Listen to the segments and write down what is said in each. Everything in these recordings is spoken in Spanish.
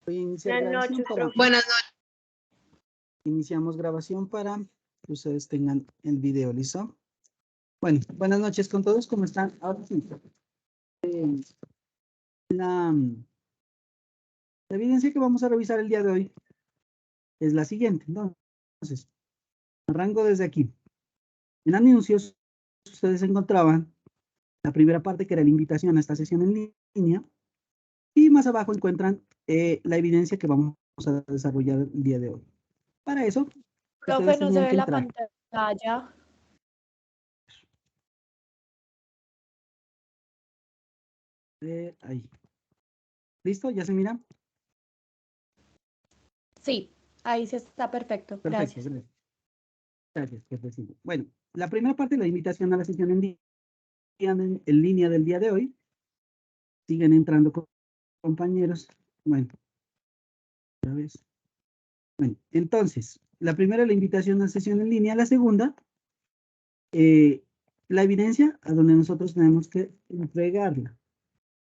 Voy a iniciar Buenas grabación noches, para... profe. Buenas noches. Iniciamos grabación para que ustedes tengan el video, ¿listo? Bueno, buenas noches con todos, ¿cómo están? Ahora sí. La evidencia que vamos a revisar el día de hoy es la siguiente. Entonces, arranco desde aquí. En anuncios, ustedes encontraban la primera parte que era la invitación a esta sesión en línea. Y más abajo encuentran la evidencia que vamos a desarrollar el día de hoy. Para eso, Profe, ustedes no se tenían ve que la entrar. pantalla. Ahí. ¿Listo? ¿Ya se mira? Sí, ahí sí está perfecto. Perfecto, Gracias. gracias, que recibo. Bueno, la primera parte de la invitación a la sesión en línea del día de hoy. Siguen entrando compañeros. Bueno, otra vez. Bueno, entonces, la primera, la invitación a la sesión en línea. La segunda, la evidencia a donde nosotros tenemos que entregarla.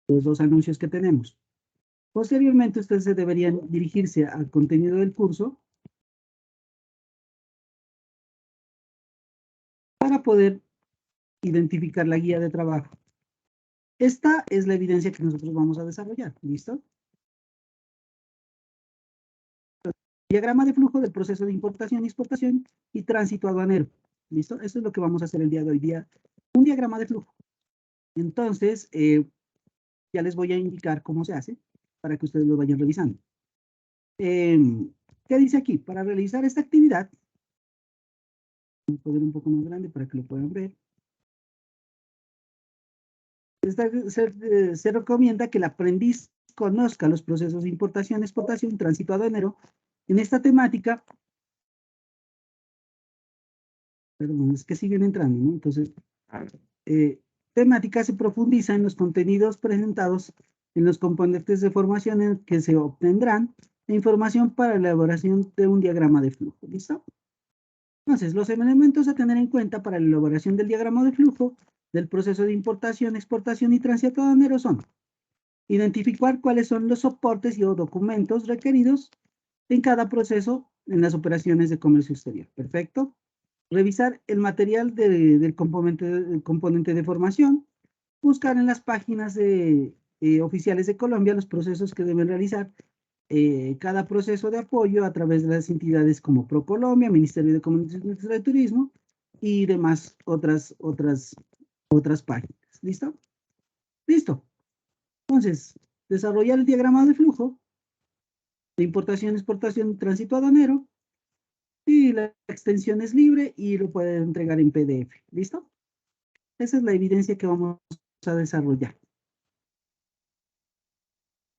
Los dos anuncios que tenemos. Posteriormente, ustedes deberían dirigirse al contenido del curso para poder identificar la guía de trabajo. Esta es la evidencia que nosotros vamos a desarrollar. ¿Listo? Diagrama de flujo del proceso de importación, exportación y tránsito aduanero. ¿Listo? Eso es lo que vamos a hacer el día de hoy día. Un diagrama de flujo. Entonces, ya les voy a indicar cómo se hace para que ustedes lo vayan revisando. ¿Qué dice aquí? Para realizar esta actividad, voy a poner un poco más grande para que lo puedan ver. Se recomienda que el aprendiz conozca los procesos de importación, exportación, tránsito aduanero. En esta temática, perdón, es que siguen entrando, ¿no? Entonces, temática se profundiza en los contenidos presentados en los componentes de formación en que se obtendrán la información para la elaboración de un diagrama de flujo. ¿Listo? Entonces, los elementos a tener en cuenta para la elaboración del diagrama de flujo del proceso de importación, exportación y tránsito aduanero son identificar cuáles son los soportes y o documentos requeridos en cada proceso en las operaciones de comercio exterior. Perfecto. Revisar el material del componente de formación. Buscar en las páginas oficiales de Colombia los procesos que deben realizar cada proceso de apoyo a través de las entidades como ProColombia, Ministerio de Comunicaciones y Turismo y demás otras páginas. ¿Listo? Listo. Entonces, desarrollar el diagrama de flujo de importación, exportación, tránsito aduanero y la extensión es libre y lo pueden entregar en PDF. ¿Listo? Esa es la evidencia que vamos a desarrollar.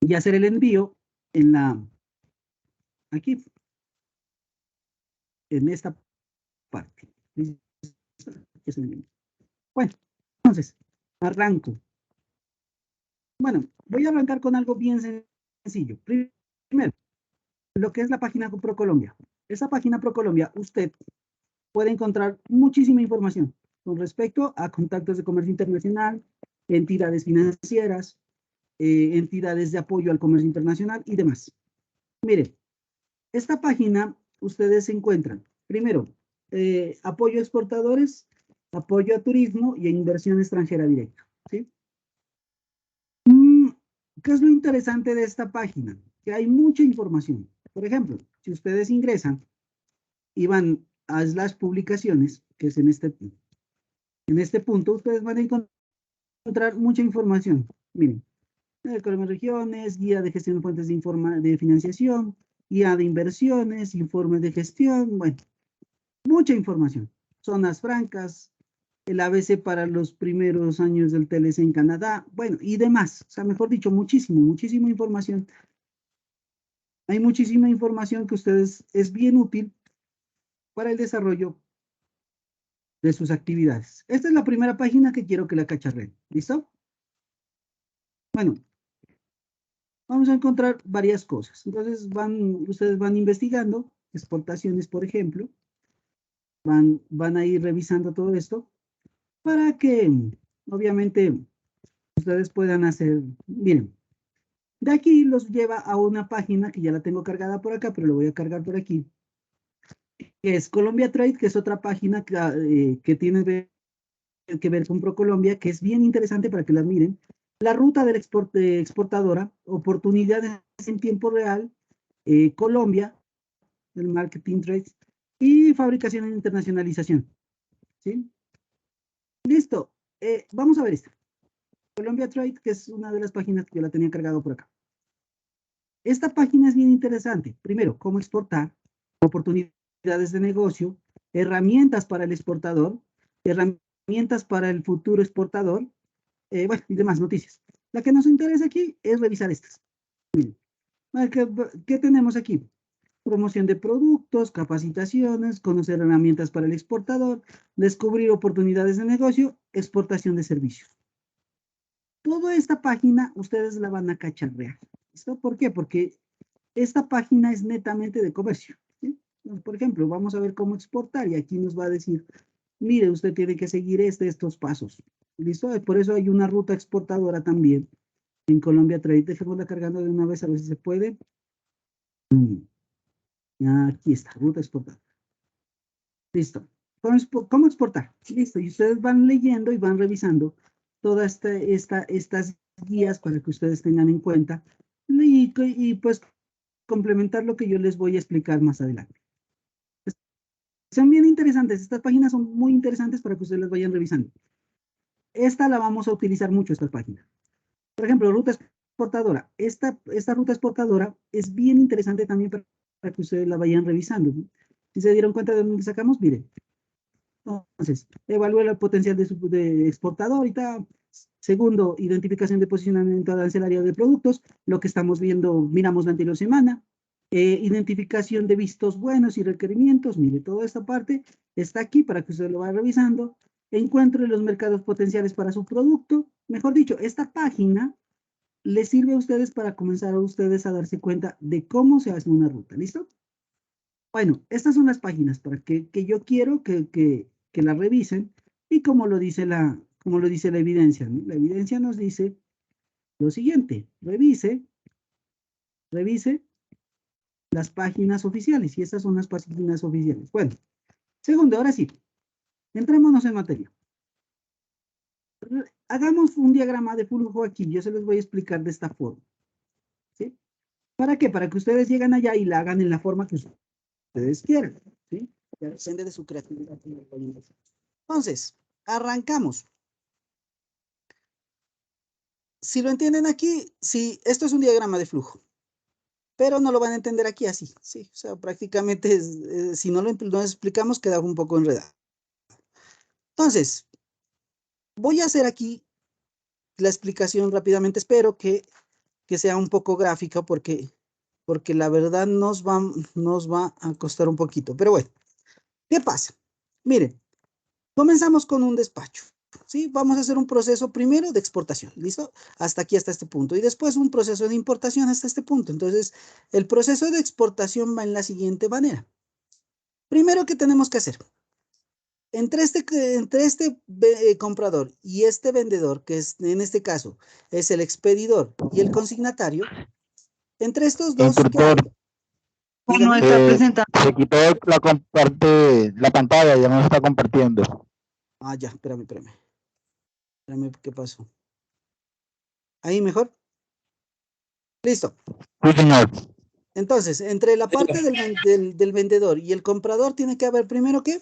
Y hacer el envío aquí, en esta parte. Bueno, entonces, arranco. Bueno, voy a arrancar con algo bien sencillo. Primero, lo que es la página ProColombia. Esa página ProColombia, usted puede encontrar muchísima información con respecto a contactos de comercio internacional, entidades financieras, entidades de apoyo al comercio internacional y demás. Miren, esta página ustedes encuentran, primero, apoyo a exportadores, apoyo a turismo y a inversión extranjera directa. ¿Sí? ¿Qué es lo interesante de esta página? Que hay mucha información. Por ejemplo, si ustedes ingresan y van a las publicaciones, que es en este punto, ustedes van a encontrar mucha información. Miren, Colombia Regiones, guía de gestión de fuentes de financiación, guía de inversiones, informes de gestión, bueno, mucha información. Zonas francas, el ABC para los primeros años del TLC en Canadá, bueno, y demás. O sea, mejor dicho, muchísima información. Hay muchísima información que ustedes es bien útil para el desarrollo de sus actividades. Esta es la primera página que quiero que la cacharren. ¿Listo? Bueno, vamos a encontrar varias cosas. Entonces, ustedes van investigando, exportaciones, por ejemplo. Van a ir revisando todo esto para que, obviamente, ustedes puedan hacer, miren, De aquí los lleva a una página que ya la tengo cargada por acá, pero lo voy a cargar por aquí, que es Colombia Trade, que es otra página que tiene que ver con ProColombia, que es bien interesante para que la miren. La ruta de exportadora, oportunidades en tiempo real, Colombia, el marketing trades, y fabricación e internacionalización. ¿Sí? Listo. Vamos a ver esto. Colombia Trade, que es una de las páginas que yo la tenía cargado por acá. Esta página es bien interesante. Primero, cómo exportar, oportunidades de negocio, herramientas para el exportador, herramientas para el futuro exportador, bueno, y demás noticias. La que nos interesa aquí es revisar estas. Miren, ¿qué tenemos aquí? Promoción de productos, capacitaciones, conocer herramientas para el exportador, descubrir oportunidades de negocio, exportación de servicios. Toda esta página ustedes la van a cacharrear. ¿Listo? ¿Por qué? Porque esta página es netamente de comercio. ¿Sí? Por ejemplo, vamos a ver cómo exportar y aquí nos va a decir, mire, usted tiene que seguir estos pasos. ¿Listo? Por eso hay una ruta exportadora también en Colombia Trade. Dejémosla cargando de una vez a ver si se puede. Aquí está, ruta exportadora. Listo. ¿Cómo exportar? Listo. Y ustedes van leyendo y van revisando todas estas guías para que ustedes tengan en cuenta y pues complementar lo que yo les voy a explicar más adelante. Son bien interesantes. Estas páginas son muy interesantes para que ustedes las vayan revisando. Esta la vamos a utilizar mucho, esta página. Por ejemplo, ruta exportadora. Esta ruta exportadora es bien interesante también para que ustedes la vayan revisando. Si se dieron cuenta de dónde sacamos, miren. Entonces, evalúa el potencial de exportador y tal. Segundo, identificación de posicionamiento arancelario de productos, lo que estamos viendo, miramos la anterior semana. Identificación de vistos buenos y requerimientos, mire, toda esta parte está aquí para que usted lo vaya revisando. Encuentre los mercados potenciales para su producto. Mejor dicho, esta página les sirve a ustedes para comenzar a ustedes a darse cuenta de cómo se hace una ruta. ¿Listo? Bueno, estas son las páginas para que yo quiero que la revisen y como lo dice la evidencia, ¿no? La evidencia nos dice lo siguiente, revise las páginas oficiales y estas son las páginas oficiales. Bueno, segundo, ahora sí, entrémonos en materia. Hagamos un diagrama de flujo aquí, yo se los voy a explicar de esta forma. ¿Sí? ¿Para qué? Para que ustedes lleguen allá y la hagan en la forma que ustedes quieran. ¿Sí? Ya depende de su creatividad. Entonces, arrancamos. Si lo entienden aquí, sí, esto es un diagrama de flujo, pero no lo van a entender aquí así, sí, o sea, prácticamente si no lo explicamos queda un poco enredado. Entonces, voy a hacer aquí la explicación rápidamente, espero que sea un poco gráfica porque la verdad nos va a costar un poquito, pero bueno, ¿qué pasa? Miren, comenzamos con un despacho. ¿Sí? Vamos a hacer un proceso primero de exportación, ¿listo? Hasta aquí, hasta este punto. Y después un proceso de importación hasta este punto. Entonces, el proceso de exportación va en la siguiente manera. Primero, ¿qué tenemos que hacer? Entre este comprador y este vendedor, que es, en este caso es el expedidor y el consignatario, entre estos dos, ¿qué Instructor, hay? Dígame. está presentando. Se quitó la pantalla, ya no está compartiendo. Ah, ya, espérame. Espérame, ¿qué pasó? ¿Ahí mejor? Listo. Sí, señor. Entonces, entre la parte del vendedor y el comprador tiene que haber primero, ¿qué?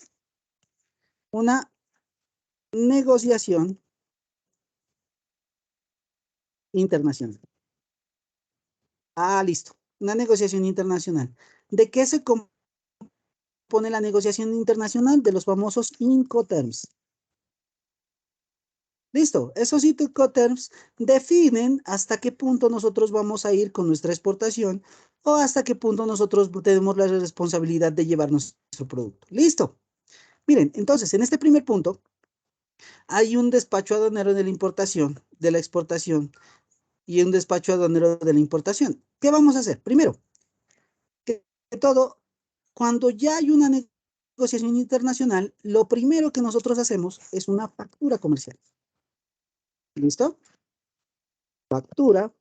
Una negociación internacional. Ah, listo. Una negociación internacional. ¿De qué se compone la negociación internacional? De los famosos Incoterms. Listo. Esos Incoterms definen hasta qué punto nosotros vamos a ir con nuestra exportación o hasta qué punto nosotros tenemos la responsabilidad de llevar nuestro producto. Listo. Miren, entonces, en este primer punto, hay un despacho aduanero de la importación, de la exportación, y un despacho aduanero de la importación. ¿Qué vamos a hacer? Primero, que todo, cuando ya hay una negociación internacional, lo primero que nosotros hacemos es una factura comercial. ¿Listo? Factura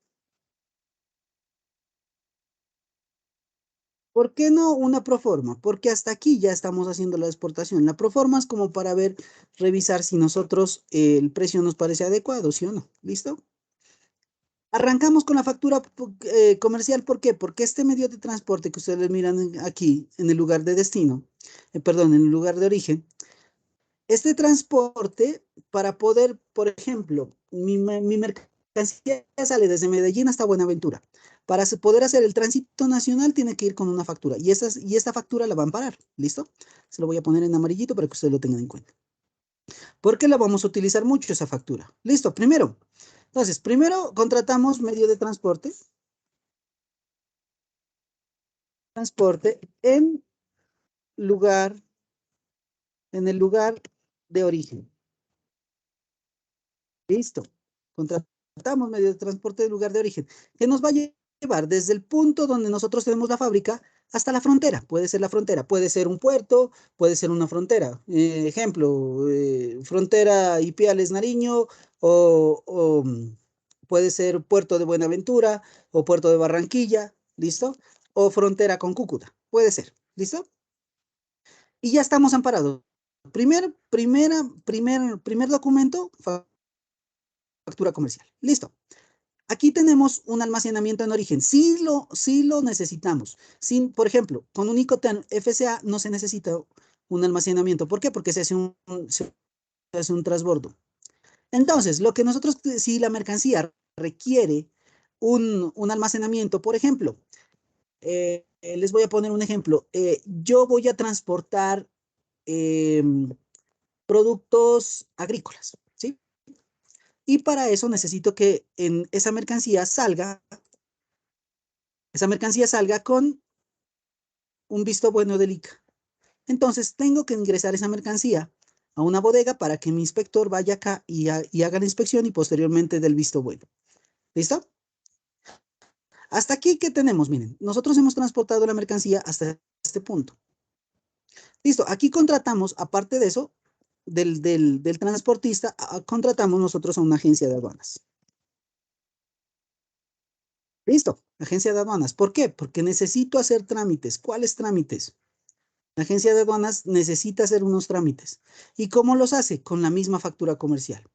¿Por qué no una proforma? Porque hasta aquí ya estamos haciendo la exportación. La proforma es como para ver, revisar si nosotros el precio nos parece adecuado, ¿sí o no? ¿Listo? Arrancamos con la factura comercial. ¿Por qué? Porque este medio de transporte que ustedes miran aquí, en el lugar de destino, perdón, en el lugar de origen, este transporte, para poder, por ejemplo, mi mercancía sale desde Medellín hasta Buenaventura. Para poder hacer el tránsito nacional tiene que ir con una factura y esta factura la van a parar. ¿Listo? Se lo voy a poner en amarillito para que ustedes lo tengan en cuenta. Porque la vamos a utilizar mucho esa factura. Listo, primero. Entonces, primero contratamos medio de transporte. Transporte lugar, en el lugar de origen. Listo. Contratamos medio de transporte de lugar de origen, que nos va a llevar desde el punto donde nosotros tenemos la fábrica hasta la frontera. Puede ser la frontera, puede ser un puerto, puede ser una frontera. Ejemplo, frontera Ipiales-Nariño o puede ser puerto de Buenaventura o puerto de Barranquilla, ¿listo? O frontera con Cúcuta, puede ser, ¿listo? Y ya estamos amparados. Primer documento, factura comercial. Listo. Aquí tenemos un almacenamiento en origen. Sí lo necesitamos. Sin, por ejemplo, con un Incoterm FCA no se necesita un almacenamiento. ¿Por qué? Porque se hace un transbordo. Entonces, lo que nosotros, si la mercancía requiere un almacenamiento, por ejemplo, les voy a poner un ejemplo. Yo voy a transportar productos agrícolas, ¿sí? Y para eso necesito que en esa mercancía salga con un visto bueno del ICA. Entonces tengo que ingresar esa mercancía a una bodega para que mi inspector vaya acá y haga la inspección y posteriormente del visto bueno. ¿Listo? Hasta aquí, ¿qué tenemos? Miren, nosotros hemos transportado la mercancía hasta este punto. Listo, aquí contratamos, aparte de eso, del transportista, contratamos nosotros a una agencia de aduanas. Listo, agencia de aduanas. ¿Por qué? Porque necesito hacer trámites. ¿Cuáles trámites? La agencia de aduanas necesita hacer unos trámites. ¿Y cómo los hace? Con la misma factura comercial.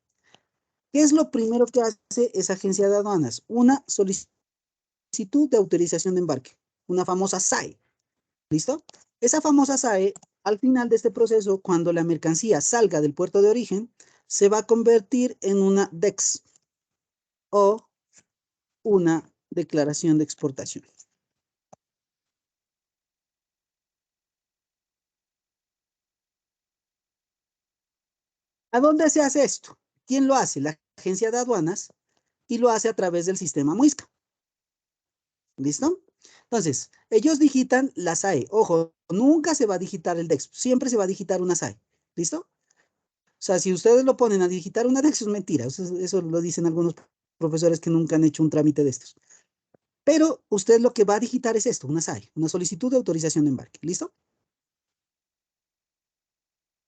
¿Qué es lo primero que hace esa agencia de aduanas? Una solicitud de autorización de embarque, una famosa SAE. ¿Listo? Esa famosa SAE, al final de este proceso, cuando la mercancía salga del puerto de origen, se va a convertir en una DEX o una declaración de exportación. ¿A dónde se hace esto? ¿Quién lo hace? La agencia de aduanas, y lo hace a través del sistema Muisca. ¿Listo? Entonces, ellos digitan la SAE. Ojo, nunca se va a digitar el DEX, siempre se va a digitar una SAE. ¿Listo? O sea, si ustedes lo ponen a digitar una DEX, es mentira. Eso lo dicen algunos profesores que nunca han hecho un trámite de estos. Pero usted lo que va a digitar es esto, una SAE, una solicitud de autorización de embarque. ¿Listo?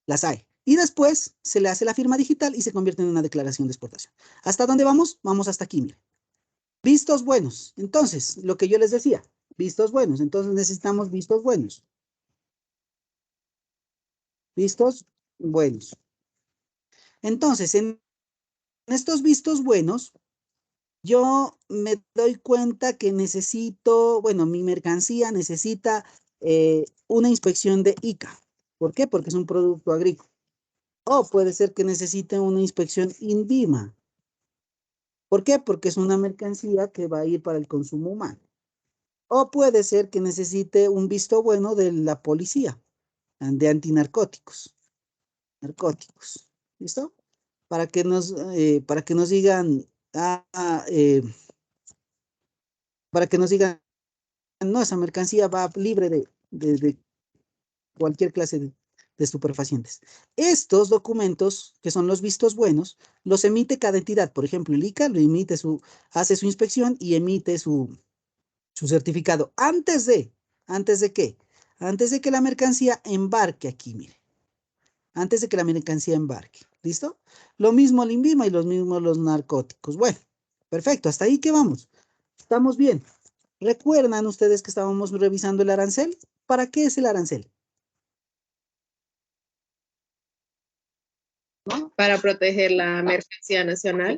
La SAE. Y después se le hace la firma digital y se convierte en una declaración de exportación. ¿Hasta dónde vamos? Vamos hasta aquí, mire. Vistos buenos. Entonces, lo que yo les decía, vistos buenos. Entonces necesitamos vistos buenos. Vistos buenos. Entonces, en estos vistos buenos, yo me doy cuenta que necesito, bueno, mi mercancía necesita una inspección de ICA. ¿Por qué? Porque es un producto agrícola. O puede ser que necesite una inspección INVIMA. ¿Por qué? Porque es una mercancía que va a ir para el consumo humano. O puede ser que necesite un visto bueno de la policía, de antinarcóticos. Narcóticos. ¿Listo? Para que nos digan, para que nos digan, no, esa mercancía va libre de cualquier clase de estupefacientes. Estos documentos, que son los vistos buenos, los emite cada entidad. Por ejemplo, el ICA lo emite hace su inspección y emite su certificado. ¿Antes de qué? Antes de que la mercancía embarque aquí, mire. Antes de que la mercancía embarque. ¿Listo? Lo mismo el INVIMA y los mismos los narcóticos. Bueno, perfecto. Hasta ahí que vamos. Estamos bien. ¿Recuerdan ustedes que estábamos revisando el arancel? ¿Para qué es el arancel? ¿No? Para proteger la mercancía nacional.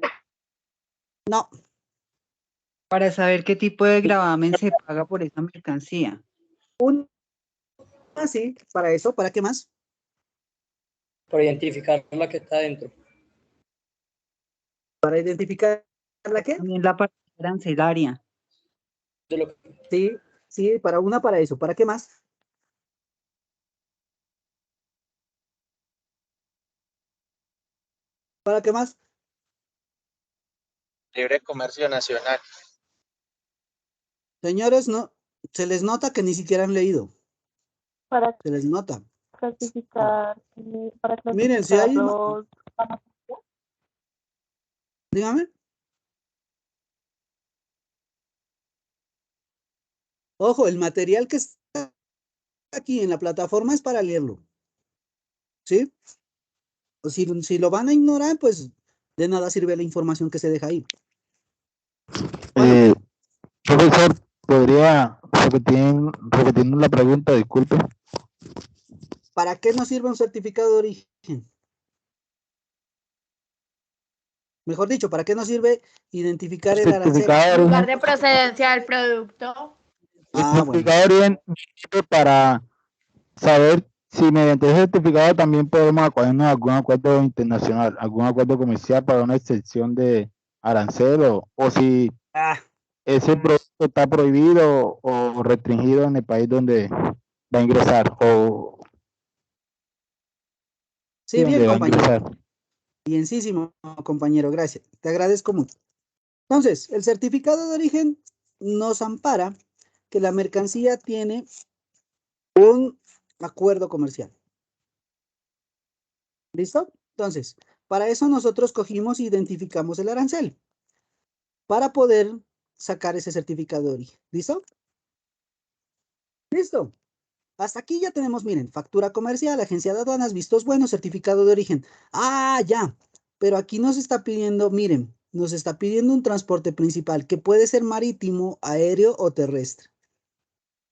No. Para saber qué tipo de gravamen se paga por esa mercancía. Sí, para eso, ¿para qué más? Para identificar la que está dentro. ¿Para identificar la qué? También la parte arancelaria. De lo que Sí, sí, para eso. ¿Para qué más? ¿Para qué más? Libre comercio nacional. Señores, no, se les nota que ni siquiera han leído. Para Se les nota. clasificar, Miren, si hay, los... dígame. Ojo, el material que está aquí en la plataforma es para leerlo. ¿Sí? O si lo van a ignorar, pues de nada sirve la información que se deja ahí. Bueno. Profesor, ¿podría repetir la pregunta? Disculpe. ¿Para qué nos sirve un certificado de origen? Mejor dicho, ¿para qué nos sirve identificar el arancel? Certificado de Lugar origen. de procedencia del producto. Ah, bueno. Certificado de origen sirve para saber si mediante ese certificado también podemos acogernos a algún acuerdo internacional, algún acuerdo comercial para una excepción de arancel o si Ah, ese producto está prohibido o restringido en el país donde va a ingresar o sí, bien, donde va a compañero. ingresar. Bienísimo, compañero, gracias. Te agradezco mucho. Entonces, el certificado de origen nos ampara que la mercancía tiene un acuerdo comercial. ¿Listo? Entonces, para eso nosotros cogimos e identificamos el arancel para poder sacar ese certificado de origen. ¿Listo? Listo. Hasta aquí ya tenemos, miren, factura comercial, agencia de aduanas, vistos buenos, certificado de origen. Ah, ya. Pero aquí nos está pidiendo, miren, nos está pidiendo un transporte principal que puede ser marítimo, aéreo o terrestre.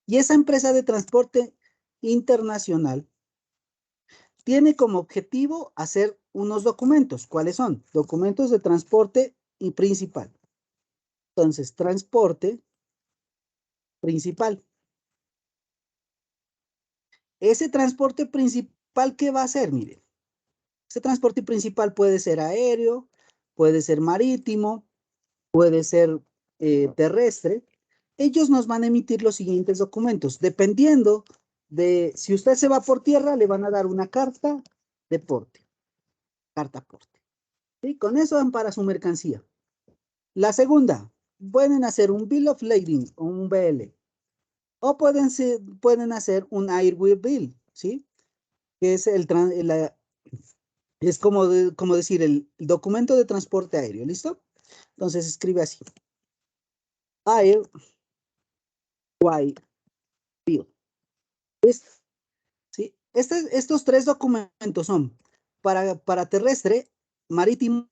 Y esa empresa de transporte internacional tiene como objetivo hacer unos documentos. ¿Cuáles son? Documentos de transporte y principal. Entonces, transporte principal. Ese transporte principal, ¿qué va a hacer? Miren, ese transporte principal puede ser aéreo, puede ser marítimo, puede ser terrestre. Ellos nos van a emitir los siguientes documentos. Dependiendo de si usted se va por tierra, le van a dar una carta de porte. Carta porte. ¿Sí? Con eso dan para su mercancía. La segunda, pueden hacer un Bill of Lading o un BL. O pueden hacer un Airway Bill, ¿sí? Que es es como decir el documento de transporte aéreo, ¿listo? Entonces escribe así. Airway Bill. ¿Listo? ¿Sí? Estos tres documentos son para terrestre, marítimo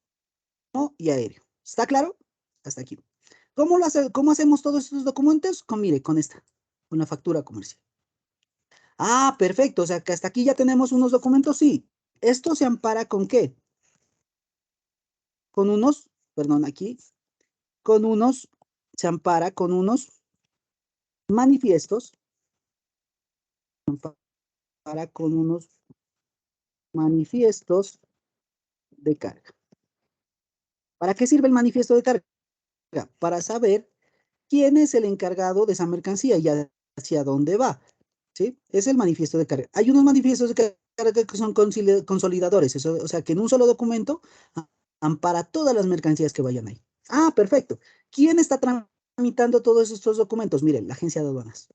y aéreo. ¿Está claro? Hasta aquí. ¿Cómo hacemos todos estos documentos? Mire, con la factura comercial. Ah, perfecto. O sea, que hasta aquí ya tenemos unos documentos, sí. ¿Esto se ampara con qué? Con unos, perdón, aquí, se ampara con unos manifiestos, para con unos manifiestos de carga. ¿Para qué sirve el manifiesto de carga? Para saber quién es el encargado de esa mercancía y hacia dónde va. ¿Sí? Es el manifiesto de carga. Hay unos manifiestos de carga que son consolidadores, o sea que en un solo documento ampara todas las mercancías que vayan ahí. Ah, perfecto. ¿Quién está tramitando todos estos documentos? Miren, la agencia de aduanas.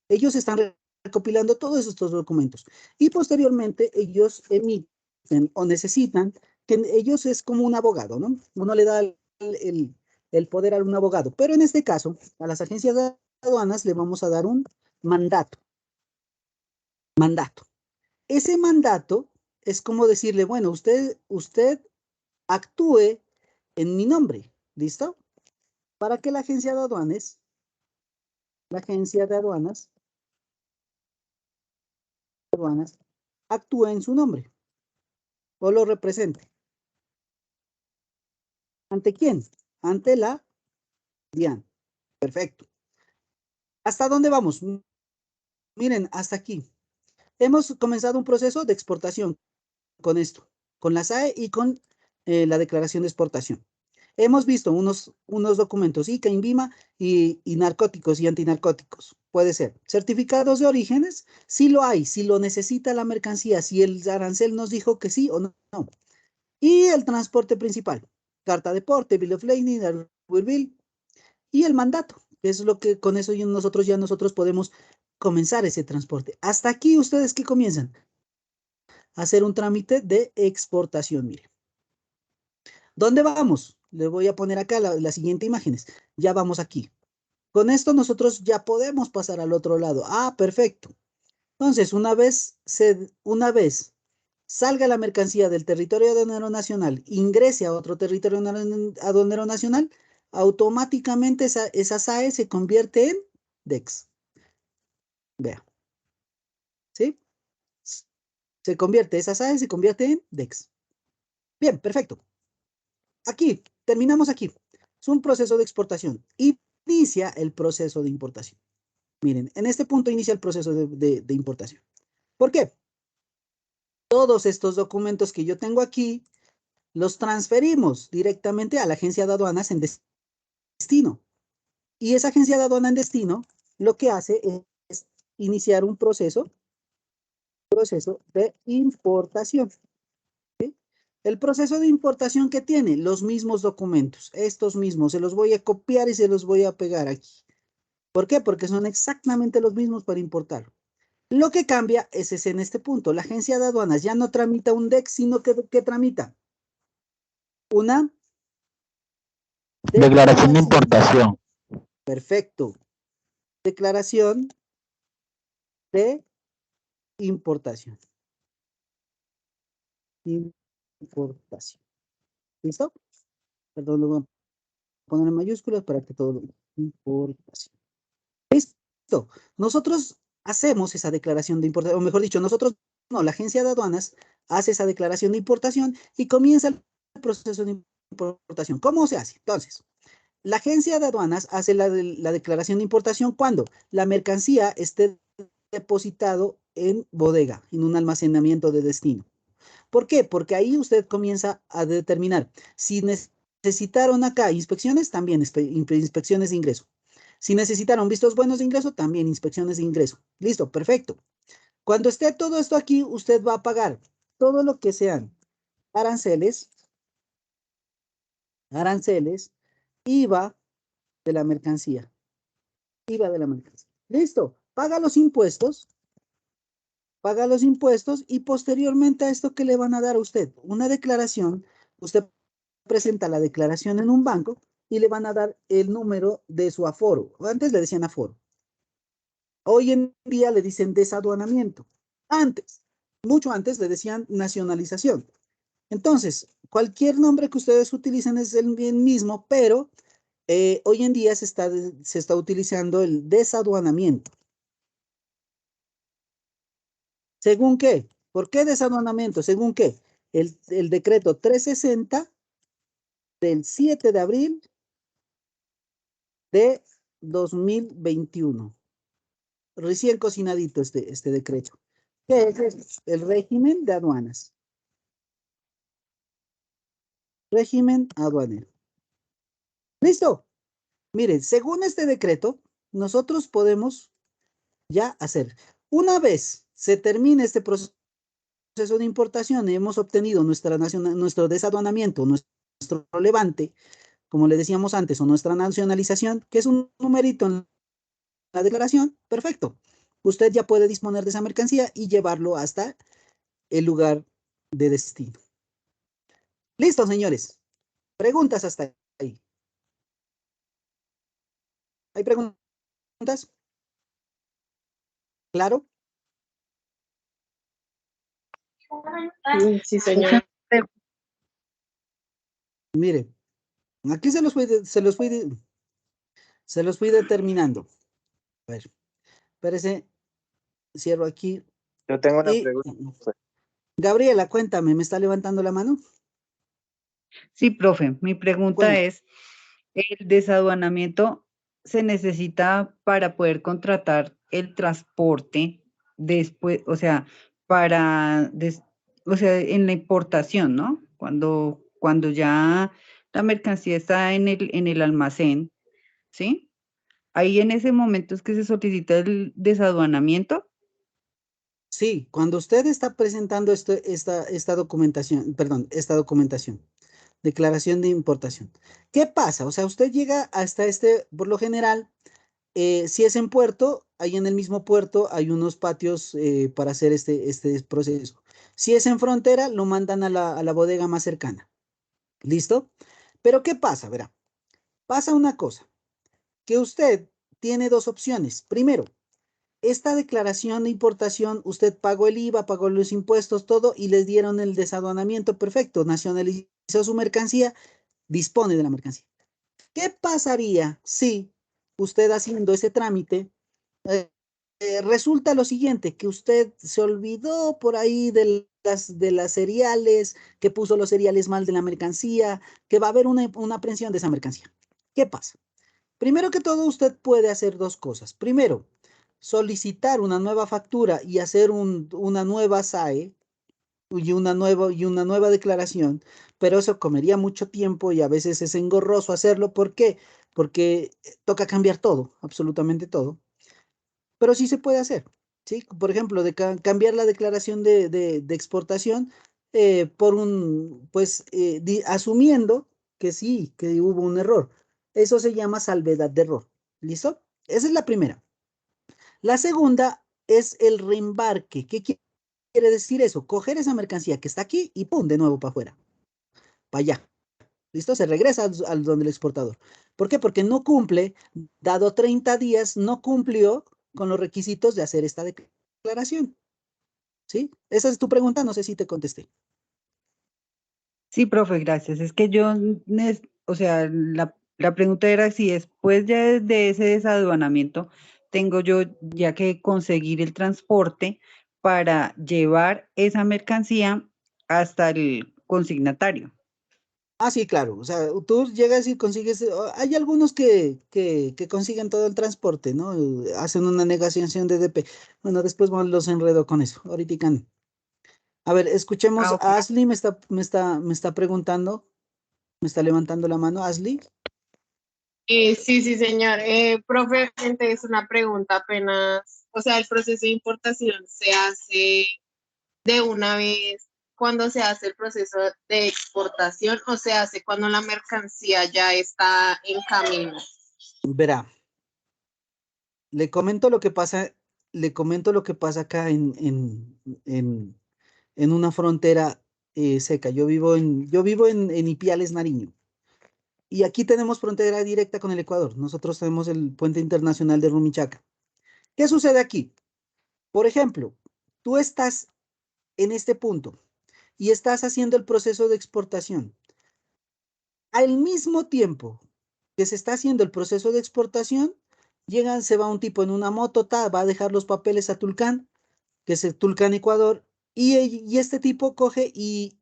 Ellos están recopilando todos estos documentos y posteriormente ellos emiten o necesitan que ellos es como un abogado, ¿no? Uno le da el poder a un abogado, pero en este caso, a las agencias de aduanas le vamos a dar un mandato. Mandato. Ese mandato es como decirle, bueno, usted actúe en mi nombre, ¿listo? Para que la agencia de aduanas la agencia de aduanas actúe en su nombre o lo represente. ¿Ante quién? Ante la DIAN. Perfecto. ¿Hasta dónde vamos? Miren, hasta aquí. Hemos comenzado un proceso de exportación con esto, con la SAE y con la declaración de exportación. Hemos visto unos documentos ICA, INVIMA y narcóticos y antinarcóticos. Puede ser. Certificados de orígenes, si lo hay, si lo necesita la mercancía, si el arancel nos dijo que sí o no. Y el transporte principal. Carta de porte, bill of lading, bill y el mandato, que es lo que con eso nosotros podemos comenzar ese transporte. Hasta aquí ustedes que comienzan a hacer un trámite de exportación, miren. ¿Dónde vamos? Les voy a poner acá la siguiente imágenes. Ya vamos aquí. Con esto nosotros ya podemos pasar al otro lado. Ah, perfecto. Entonces, una vez salga la mercancía del territorio aduanero nacional, ingrese a otro territorio aduanero nacional, automáticamente esa SAE se convierte en DEX. Vea. ¿Sí? Esa SAE se convierte en DEX. Bien, perfecto. Aquí, terminamos aquí. Es un proceso de exportación. Inicia el proceso de importación. Miren, en este punto inicia el proceso de importación. ¿Por qué? Todos estos documentos que yo tengo aquí, los transferimos directamente a la agencia de aduanas en destino. Y esa agencia de aduana en destino lo que hace es iniciar un proceso de importación. ¿Sí? El proceso de importación que tiene los mismos documentos, estos mismos, se los voy a copiar y se los voy a pegar aquí. ¿Por qué? Porque son exactamente los mismos para importar. Lo que cambia es en este punto. La agencia de aduanas ya no tramita un DEX, sino que tramita una Declaración de importación. Perfecto. Declaración de importación. Importación. ¿Listo? Perdón, lo voy a poner en mayúsculas para que todo lo vea. Importación. Listo. Nosotros hacemos esa declaración de importación, o mejor dicho, la agencia de aduanas hace esa declaración de importación y comienza el proceso de importación. ¿Cómo se hace? Entonces, la agencia de aduanas hace la declaración de importación cuando la mercancía esté depositado en bodega, en un almacenamiento de destino. ¿Por qué? Porque ahí usted comienza a determinar si necesitaron acá inspecciones, también inspecciones de ingreso. Si necesitaron vistos buenos de ingreso, también inspecciones de ingreso. Listo, perfecto. Cuando esté todo esto aquí, usted va a pagar todo lo que sean aranceles, IVA de la mercancía. Listo, paga los impuestos y posteriormente a esto, ¿qué le van a dar a usted? Una declaración. Usted presenta la declaración en un banco y le van a dar el número de su aforo. Antes le decían aforo. Hoy en día le dicen desaduanamiento. Mucho antes le decían nacionalización. Entonces, cualquier nombre que ustedes utilicen es el mismo, pero hoy en día se está utilizando el desaduanamiento. ¿Según qué? ¿Por qué desaduanamiento? ¿Según qué? El decreto 360 del 7 de abril de 2021. Recién cocinadito este decreto. ¿Qué es esto? El régimen de aduanas. Régimen aduanero. ¿Listo? Miren, según este decreto, nosotros podemos ya hacer. Una vez se termine este proceso de importación y hemos obtenido nuestro desaduanamiento, nuestro levante, como le decíamos antes, o nuestra nacionalización, que es un numerito en la declaración, perfecto. Usted ya puede disponer de esa mercancía y llevarlo hasta el lugar de destino. Listo, señores. Preguntas hasta ahí. ¿Hay preguntas? ¿Claro? Sí, señor. Mire, aquí se los fui determinando. A ver, espérese, cierro aquí. Yo tengo una Y, pregunta. Gabriela, cuéntame, ¿me está levantando la mano? Sí, profe, mi pregunta Cuéntame. es, ¿el desaduanamiento se necesita para poder contratar el transporte después, o sea, o sea, en la importación, ¿no? Cuando ya la mercancía está en el almacén, ¿sí? Ahí en ese momento es que se solicita el desaduanamiento. Sí, cuando usted está presentando esta documentación, perdón, esta documentación, declaración de importación, ¿qué pasa? O sea, usted llega hasta por lo general, si es en puerto, ahí en el mismo puerto hay unos patios para hacer este proceso. Si es en frontera, lo mandan a la bodega más cercana. ¿Listo? Pero ¿qué pasa? Verá, pasa una cosa, que usted tiene dos opciones. Primero, esta declaración de importación, usted pagó el IVA, pagó los impuestos, todo, y les dieron el desaduanamiento perfecto, nacionalizó su mercancía, dispone de la mercancía. ¿Qué pasaría si usted haciendo ese trámite, eh, resulta lo siguiente, que usted se olvidó por ahí de las cereales, que puso los cereales mal de la mercancía, que va a haber una aprehensión de esa mercancía? ¿Qué pasa? Primero que todo, usted puede hacer dos cosas. Primero, solicitar una nueva factura y hacer una nueva SAE y una nueva declaración, pero eso comería mucho tiempo y a veces es engorroso hacerlo. ¿Por qué? Porque toca cambiar todo, absolutamente todo, pero sí se puede hacer, ¿sí? Por ejemplo, cambiar la declaración de exportación pues asumiendo que sí, que hubo un error. Eso se llama salvedad de error. ¿Listo? Esa es la primera. La segunda es el reembarque. ¿Qué quiere decir eso? Coger esa mercancía que está aquí y ¡pum! De nuevo para afuera, para allá. ¿Listo? Se regresa al donde el exportador. ¿Por qué? Porque no cumple, dado 30 días, no cumplió con los requisitos de hacer esta declaración. ¿Sí? Esa es tu pregunta, no sé si te contesté. Sí, profe, gracias. Es que yo, o sea, la pregunta era si después ya de ese desaduanamiento tengo yo ya que conseguir el transporte para llevar esa mercancía hasta el consignatario. Ah, sí, claro. O sea, tú llegas y consigues, hay algunos que consiguen todo el transporte, ¿no? Hacen una negociación de DP. Bueno, después los enredo con eso. Ahorita no. A ver, escuchemos Ah, ok. a Ashley, me está preguntando, me está levantando la mano. Ashley. Sí, sí, señor. Profe, es una pregunta apenas, o sea, el proceso de importación se hace de una vez cuando se hace el proceso de exportación o se hace cuando la mercancía ya está en camino. Verá, le comento lo que pasa, le comento lo que pasa acá en una frontera seca. Yo vivo en Ipiales, Nariño. Y aquí tenemos frontera directa con el Ecuador. Nosotros tenemos el puente internacional de Rumichaca. ¿Qué sucede aquí? Por ejemplo, tú estás en este punto y estás haciendo el proceso de exportación. Al mismo tiempo que se está haciendo el proceso de exportación, se va un tipo en una moto, va a dejar los papeles a Tulcán, que es el Tulcán, Ecuador, y este tipo coge y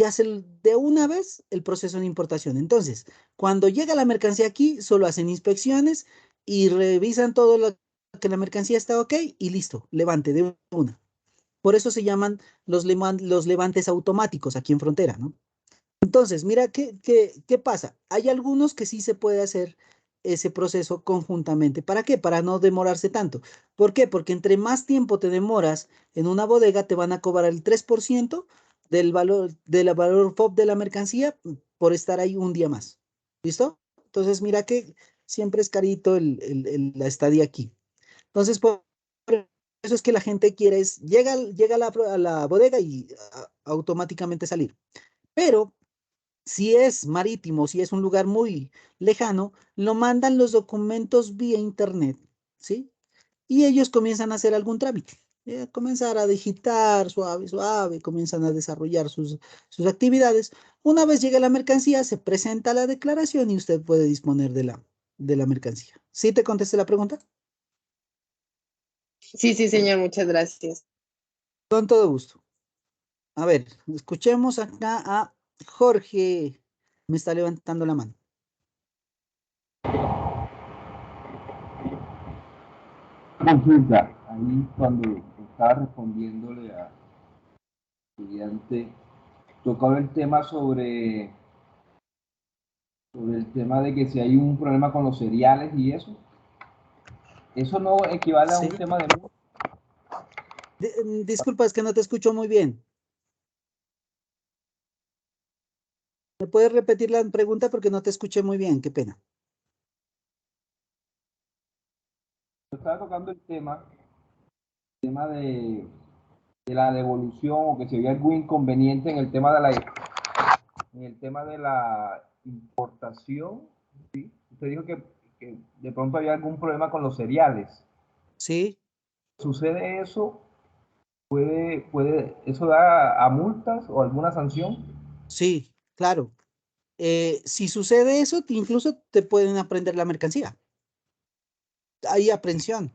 hace de una vez el proceso de importación. Entonces, cuando llega la mercancía aquí, solo hacen inspecciones y revisan todo que la mercancía está ok y listo, levante de una. Por eso se llaman los levantes automáticos aquí en frontera, ¿no? Entonces, mira, ¿qué pasa? Hay algunos que sí se puede hacer ese proceso conjuntamente. ¿Para qué? Para no demorarse tanto. ¿Por qué? Porque entre más tiempo te demoras en una bodega, te van a cobrar el 3% del valor FOB de la mercancía por estar ahí un día más. ¿Listo? Entonces, mira que siempre es carito la estadía aquí. Entonces, por eso es que la gente quiere, llega a la bodega y automáticamente salir. Pero si es marítimo, si es un lugar muy lejano, lo mandan los documentos vía internet, ¿sí? Y ellos comienzan a hacer algún trámite. Comenzar a digitar suave, suave, comienzan a desarrollar sus actividades. Una vez llega la mercancía, se presenta la declaración y usted puede disponer de la mercancía. ¿Sí te contesté la pregunta? Sí, sí, señor, muchas gracias. Con todo gusto. A ver, escuchemos acá a Jorge. Me está levantando la mano. Consulta, ahí cuando estaba respondiéndole a estudiante, tocaba el tema sobre el tema de que si hay un problema con los cereales y eso no equivale a Sí. un tema de... Disculpa, es que no te escucho muy bien. ¿Me puedes repetir la pregunta porque no te escuché muy bien? Qué pena. Yo estaba tocando el tema de la devolución o que si había algún inconveniente en el tema de la importación, ¿sí? Usted dijo que de pronto había algún problema con los cereales. Sí, ¿Sucede eso? ¿Eso da a multas o alguna sanción? sí, claro. Si sucede eso, incluso te pueden apreender la mercancía. Hay aprehensión.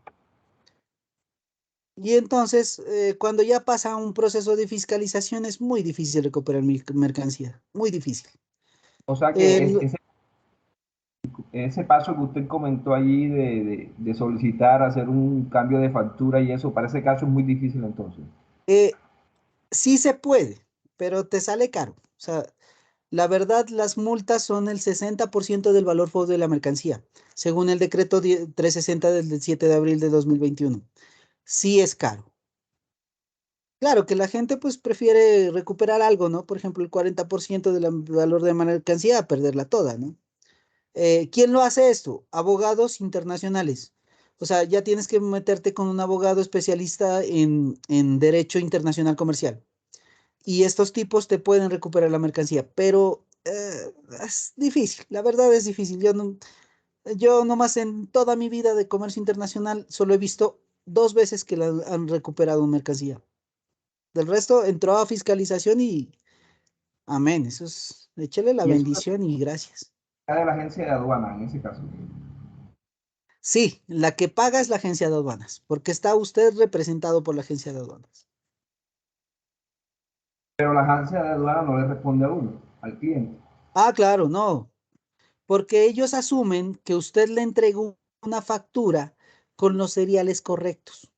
Y entonces, cuando ya pasa un proceso de fiscalización, es muy difícil recuperar mi mercancía. Muy difícil. O sea que El- ese paso que usted comentó allí de solicitar, hacer un cambio de factura y eso, para ese caso es muy difícil entonces. sí se puede, pero te sale caro. O sea, la verdad, las multas son el 60% del valor de la mercancía, según el decreto 360 del 7 de abril de 2021. Sí es caro. Claro que la gente pues prefiere recuperar algo, ¿no? Por ejemplo, el 40% del valor de la mercancía a perderla toda, ¿no? ¿Quién lo hace esto? Abogados internacionales. O sea, ya tienes que meterte con un abogado especialista en derecho internacional comercial. Y estos tipos te pueden recuperar la mercancía, pero es difícil, la verdad es difícil. Yo nomás en toda mi vida de comercio internacional solo he visto 2 veces que la han recuperado mercancía. Del resto entró a fiscalización y amén, eso es, échale la Y eso bendición y gracias. es de la agencia de aduana en ese caso. Sí, la que paga es la agencia de aduanas, porque está usted representado por la agencia de aduanas. Pero la agencia de aduana no le responde a uno, al cliente. Ah, claro, no, porque ellos asumen que usted le entregó una factura con los seriales correctos.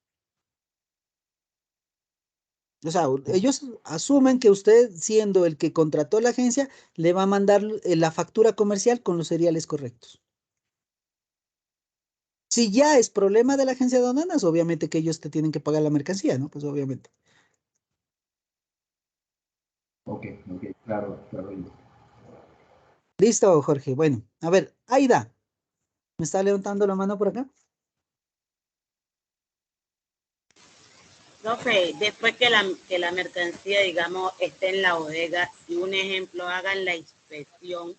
O sea, ellos asumen que usted, siendo el que contrató la agencia, le va a mandar la factura comercial con los seriales correctos. Si ya es problema de la agencia de aduanas, obviamente que ellos te tienen que pagar la mercancía, ¿no? Pues obviamente. Ok, claro, claro. Listo, Jorge. Bueno, a ver, Aida, ¿me está levantando la mano por acá? Profe, después que la mercancía, digamos, esté en la bodega, si un ejemplo, hagan la inspección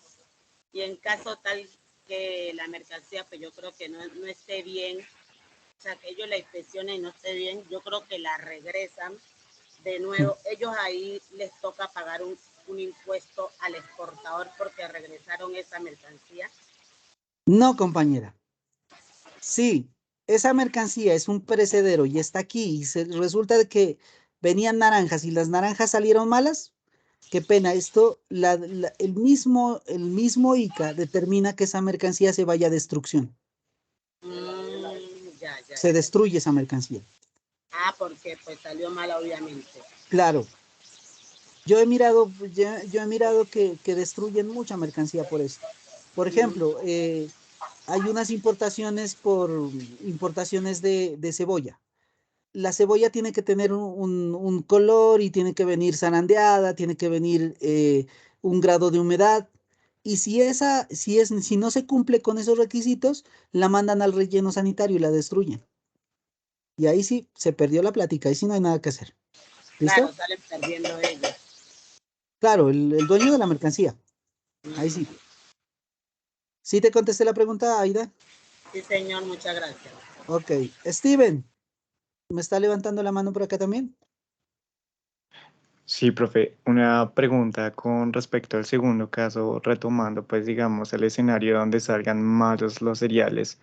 y en caso tal que la mercancía, pues yo creo que no esté bien, o sea, que ellos la inspeccionen y no esté bien, yo creo que la regresan de nuevo. Ellos ahí les toca pagar un impuesto al exportador porque regresaron esa mercancía. No, compañera. Sí, esa mercancía es un perecedero y está aquí y resulta de que venían naranjas y las naranjas salieron malas. Qué pena, esto, el mismo ICA determina que esa mercancía se vaya a destrucción. Ya. Se destruye esa mercancía. Ah, porque pues salió mal, obviamente. Claro, yo he mirado que destruyen mucha mercancía por esto. Por ejemplo, hay unas importaciones por importaciones de cebolla. La cebolla tiene que tener un color y tiene que venir zarandeada, tiene que venir un grado de humedad. Y si no se cumple con esos requisitos, la mandan al relleno sanitario y la destruyen. Y ahí sí se perdió la plática, ahí sí no hay nada que hacer. Claro, ¿Listo? salen perdiendo ellos. Claro, el dueño de la mercancía. Ahí sí. ¿Sí te contesté la pregunta, Aida? Sí, señor, muchas gracias. Ok. Steven, ¿me está levantando la mano por acá también? Sí, profe, una pregunta con respecto al segundo caso, retomando, pues digamos, el escenario donde salgan malos los cereales.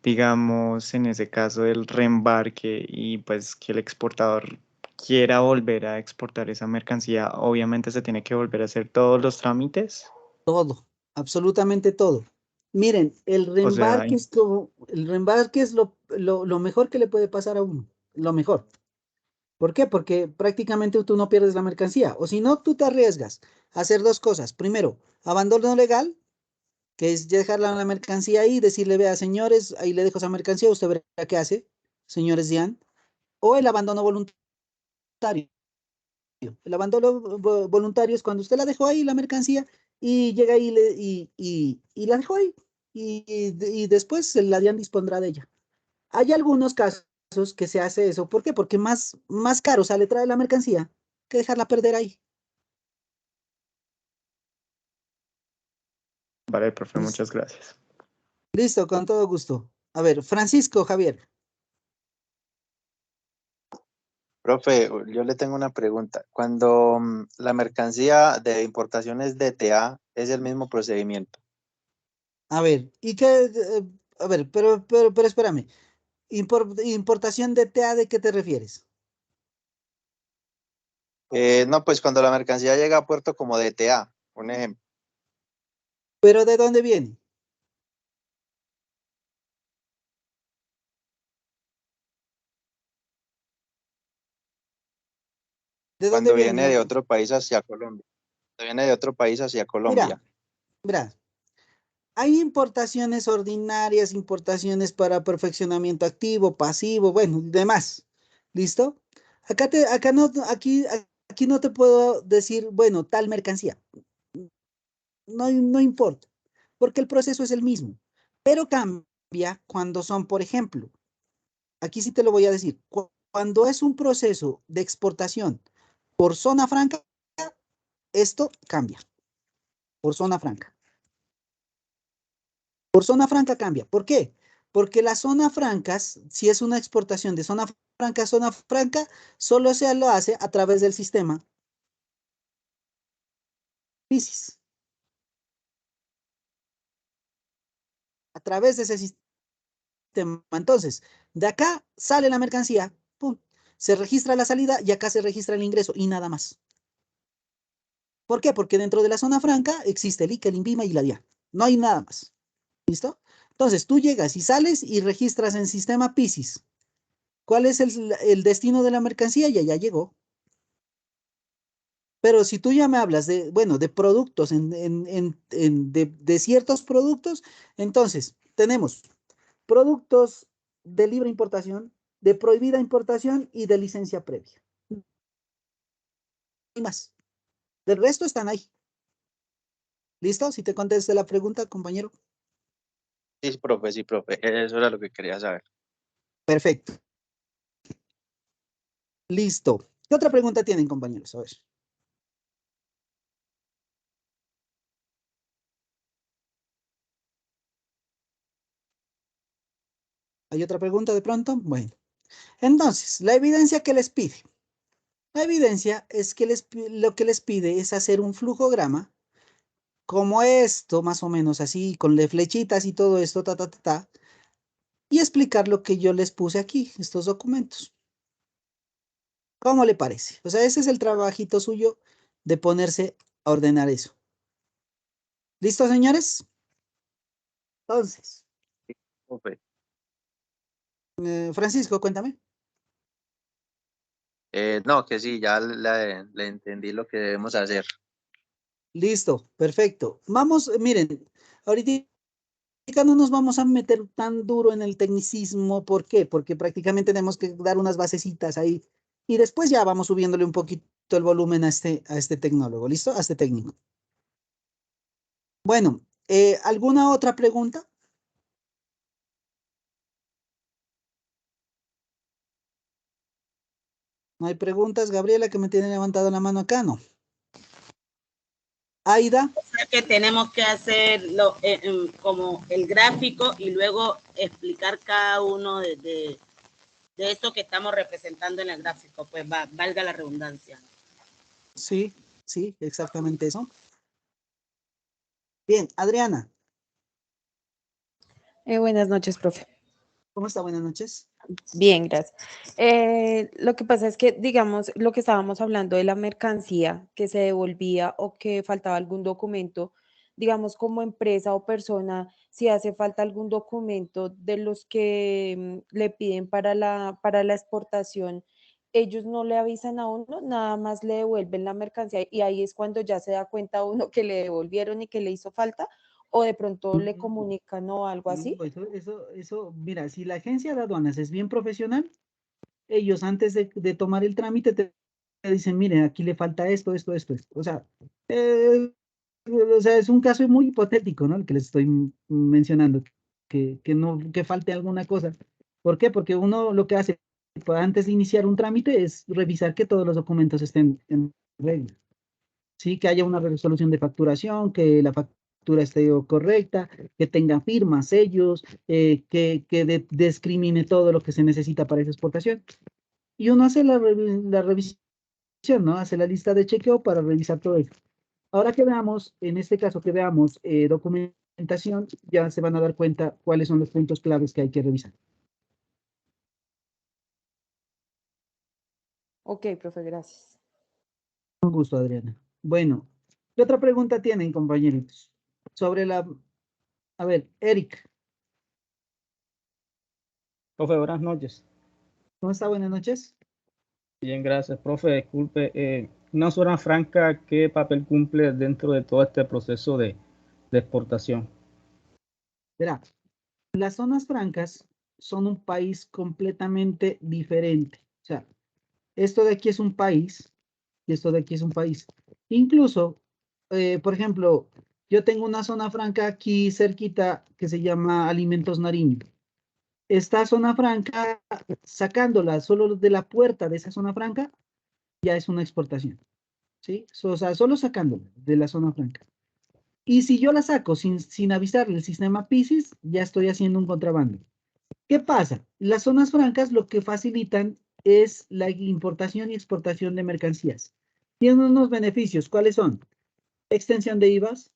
digamos, en ese caso del reembarque y pues que el exportador quiera volver a exportar esa mercancía, obviamente se tiene que volver a hacer todos los trámites. Todo, absolutamente todo. Miren, el O sea, reembarque es lo mejor que le puede pasar a uno, lo mejor. ¿Por qué? Porque prácticamente tú no pierdes la mercancía, o si no, tú te arriesgas a hacer dos cosas. Primero, abandono legal, que es dejar la mercancía ahí y decirle, vea, señores, ahí le dejo esa mercancía, usted verá qué hace, señores Dian, o el abandono voluntario. El abandono voluntario es cuando usted la dejó ahí, la mercancía, y llega ahí y la dejó ahí. Y después la DIAN dispondrá de ella. Hay algunos casos que se hace eso. ¿Por qué? Porque más caro sale traer la mercancía que dejarla perder ahí. vale, profe, muchas gracias. Listo, con todo gusto. A ver, Francisco Javier. Profe, yo le tengo una pregunta. Cuando la mercancía de importación es DTA, ¿es el mismo procedimiento? A ver, a ver, pero espérame. Importación de TA, ¿de qué te refieres? No, pues cuando la mercancía llega a puerto como DTA, un ejemplo. ¿Pero de dónde viene? ¿De dónde Cuando viene? viene de otro país hacia Colombia. Cuando viene de otro país hacia Colombia. Mira, hay importaciones ordinarias, importaciones para perfeccionamiento activo, pasivo, bueno, demás. ¿Listo? Aquí no te puedo decir, bueno, tal mercancía. No importa, porque el proceso es el mismo. Pero cambia cuando son, por ejemplo, aquí sí te lo voy a decir, cuando es un proceso de exportación por zona franca, esto cambia, por zona franca. Por zona franca cambia. ¿Por qué? Porque las zonas francas, si es una exportación de zona franca, solo se lo hace a través del sistema PISIS. A través de ese sistema. Entonces, de acá sale la mercancía, pum, se registra la salida y acá se registra el ingreso y nada más. ¿Por qué? Porque dentro de la zona franca existe el ICA, el INVIMA y la DIA. No hay nada más. ¿Listo? Entonces, tú llegas y sales y registras en sistema PISIS. ¿Cuál es el destino de la mercancía? Y ya llegó. Pero si tú ya me hablas de, bueno, de productos, de ciertos productos, entonces tenemos productos de libre importación, de prohibida importación y de licencia previa. No hay más. Del resto están ahí. ¿Listo? Si te contesté la pregunta, compañero. Sí, profe, sí, profe. Eso era lo que quería saber. Perfecto. Listo. ¿Qué otra pregunta tienen, compañeros? A ver. ¿Hay otra pregunta de pronto? Bueno. Entonces, la evidencia que les pide. La evidencia es que lo que les pide es hacer un flujograma como esto, más o menos así, con flechitas y todo esto, y explicar lo que yo les puse aquí, estos documentos. ¿Cómo le parece? O sea, ese es el trabajito suyo de ponerse a ordenar eso. ¿Listo, señores? Entonces, Profe. Francisco, cuéntame. No, que sí, ya le entendí lo que debemos hacer. Listo, perfecto. Vamos, miren, ahorita no nos vamos a meter tan duro en el tecnicismo. ¿Por qué? Porque prácticamente tenemos que dar unas basecitas ahí y después ya vamos subiéndole un poquito el volumen a este tecnólogo. ¿Listo? A este técnico. Bueno, ¿alguna otra pregunta? No hay preguntas, Gabriela, que me tiene levantado la mano acá, ¿no? Aida. O sea que tenemos que hacerlo como el gráfico y luego explicar cada uno de esto que estamos representando en el gráfico, pues valga la redundancia. Sí, sí, exactamente eso. Bien, Adriana. Buenas noches, profe. ¿Cómo está? Buenas noches. Bien, gracias. Lo que pasa es que, digamos, lo que estábamos hablando de la mercancía que se devolvía o que faltaba algún documento, digamos, como empresa o persona, si hace falta algún documento de los que le piden para la exportación, ellos no le avisan a uno, nada más le devuelven la mercancía y ahí es cuando ya se da cuenta uno que le devolvieron y que le hizo falta, o de pronto le comunican o algo así. No, mira, si la agencia de aduanas es bien profesional, ellos antes de tomar el trámite te dicen, mire, aquí le falta esto, esto, esto, esto. O sea, es un caso muy hipotético, ¿no? El que les estoy mencionando, que falte alguna cosa. ¿Por qué? Porque uno lo que hace antes de iniciar un trámite es revisar que todos los documentos estén en regla. Sí, que haya una resolución de facturación, que la factura esté correcta, que tenga firmas, sellos, que discrimine todo lo que se necesita para esa exportación. Y uno hace la revisión, ¿no? Hace la lista de chequeo para revisar todo eso. Ahora que veamos, en este caso que veamos documentación, ya se van a dar cuenta cuáles son los puntos claves que hay que revisar. Ok, profe, gracias. Un gusto, Adriana. Bueno, ¿qué otra pregunta tienen, compañeritos? Sobre la... A ver, Eric. Profe, buenas noches. ¿Cómo está? Buenas noches. Bien, gracias. Profe, disculpe, una zona franca, ¿qué papel cumple dentro de todo este proceso de exportación? Verá, las zonas francas son un país completamente diferente. O sea, esto de aquí es un país y esto de aquí es un país. Incluso, por ejemplo, yo tengo una zona franca aquí cerquita que se llama Alimentos Nariño. Esta zona franca, sacándola solo de la puerta de esa zona franca, ya es una exportación. ¿Sí? O sea, solo sacándola de la zona franca. Y si yo la saco sin avisarle el sistema PISIS, ya estoy haciendo un contrabando. ¿Qué pasa? Las zonas francas lo que facilitan es la importación y exportación de mercancías. Tienen unos beneficios. ¿Cuáles son? Extensión de IVAs,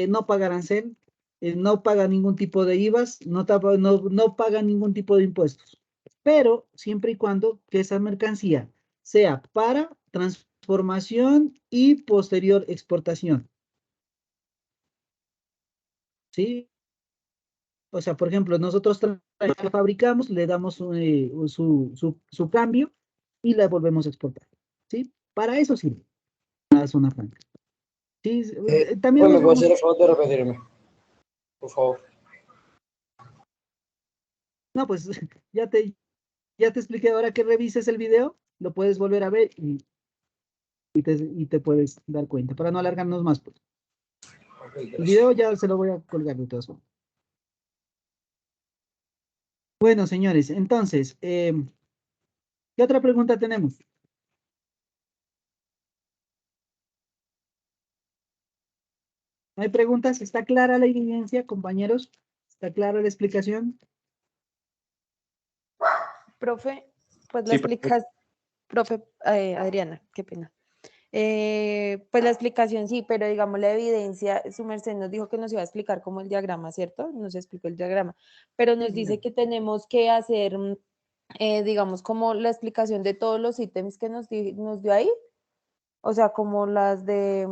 no paga arancel, no paga ningún tipo de IVAs, no paga ningún tipo de impuestos. Pero siempre y cuando que esa mercancía sea para transformación y posterior exportación. ¿Sí? O sea, por ejemplo, nosotros la fabricamos, le damos su cambio y la volvemos a exportar. ¿Sí? Para eso sirve la zona franca. Sí, también ¿Me nos puede vamos... hacer el favor de repetirme? Por favor. No, pues ya te expliqué. Ahora que revises el video, lo puedes volver a ver y te puedes dar cuenta, para no alargarnos más. Pues. Okay, El video ya se lo voy a colgar de todas formas. Bueno, señores, entonces, ¿qué otra pregunta tenemos? ¿No hay preguntas? ¿Está clara la evidencia, compañeros? ¿Está clara la explicación? Profe, pues la Sí, explicas, profe, Adriana, qué pena. Pues la explicación sí, pero digamos la evidencia, su merced nos dijo que nos iba a explicar como el diagrama, ¿cierto? Nos explicó el diagrama, pero nos dice que tenemos que hacer, digamos, como la explicación de todos los ítems que nos dio ahí, o sea, como las de,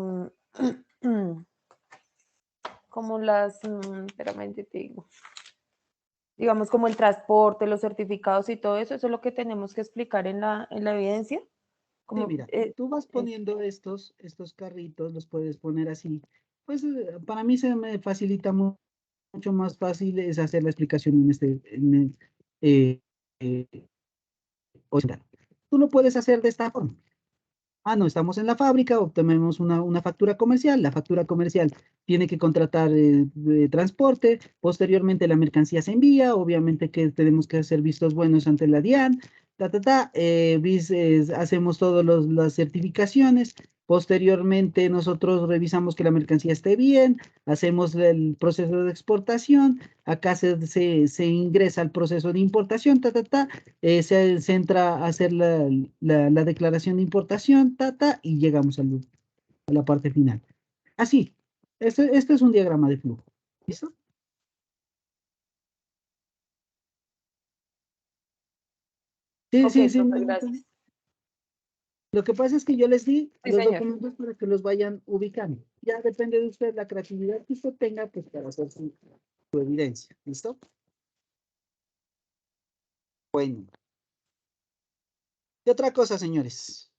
como las, espérame, te digo, digamos, como el transporte, los certificados y todo eso, eso es lo que tenemos que explicar en la evidencia. Como, Sí, mira, tú vas poniendo estos carritos, los puedes poner así. Pues para mí se me facilita mucho más fácil es hacer la explicación o sea, tú lo puedes hacer de esta forma. Ah, no, estamos en la fábrica, obtenemos una factura comercial. La factura comercial tiene que contratar transporte. Posteriormente la mercancía se envía. Obviamente que tenemos que hacer vistos buenos ante la DIAN. Hacemos todas las certificaciones. Posteriormente nosotros revisamos que la mercancía esté bien. Hacemos el proceso de exportación. Acá se ingresa al proceso de importación. Se entra a hacer la declaración de importación, y llegamos a la parte final. Así, este es un diagrama de flujo. ¿Listo? Sí, Ok, sí, sí. profe, no, gracias. Lo que pasa es que yo les di Sí, los señor. documentos para que los vayan ubicando. Ya depende de usted, la creatividad que usted tenga, pues para hacer su evidencia. ¿Listo? Bueno. ¿Qué otra cosa, señores?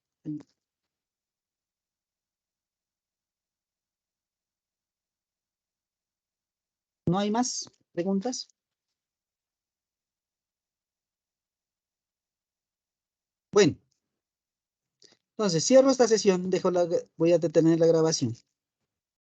¿No hay más preguntas? Bueno. Entonces, cierro esta sesión, voy a detener la grabación.